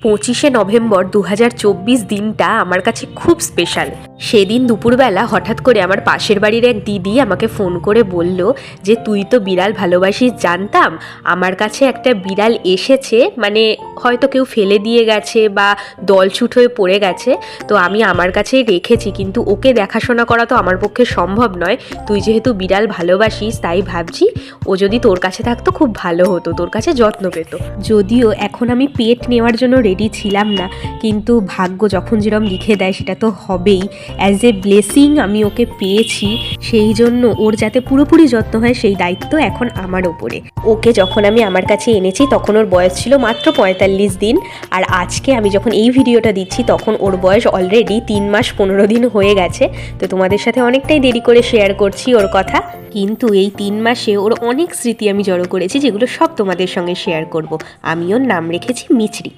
25শে November 2024 দিনটা আমার কাছে খুব স্পেশাল। সেদিন দুপুরবেলা হঠাৎ করে আমার পাশের বাড়ির এক দিদি আমাকে ফোন করে বলল যে তুই তো বিড়াল ভালোবাসিস, জানতাম আমার কাছে একটা বিড়াল এসেছে, মানে হয়তো কেউ ফেলে দিয়ে গেছে বা দলছুট হয়ে পড়ে গেছে, তো আমি আমার কাছেই রেখেছি, কিন্তু ওকে দেখাশোনা করা তো আমার পক্ষে সম্ভব নয়। তুই যেহেতু বিড়াল ভালোবাসিস তাই ভাবছি ও যদি তোর কাছে থাকতো খুব ভালো হতো, তোর কাছে যত্ন পেত। যদিও এখন আমি পেট নেওয়ার জন্য রেডি ছিলাম না, কিন্তু ভাগ্য যখন যেরকম লিখে দেয় সেটা তো হবেই। অ্যাজ এ ব্লেসিং আমি ওকে পেয়েছি, সেই জন্য ওর যাতে পুরোপুরি যত্ন হয় সেই দায়িত্ব এখন আমার ওপরে। ওকে যখন আমি আমার কাছে এনেছি তখন ওর বয়স ছিল মাত্র 45 দিন, আর আজকে আমি যখন এই ভিডিওটা দিচ্ছি তখন ওর বয়স অলরেডি 3 মাস 15 দিন হয়ে গেছে। তো তোমাদের সাথে অনেকটাই দেরি করে শেয়ার করছি ওর কথা, কিন্তু এই 3 মাসে ওর অনেক স্মৃতি আমি জড়ো করেছি, যেগুলো সব তোমাদের সঙ্গে শেয়ার করব। আমি ওর নাম রেখেছি মিছরি।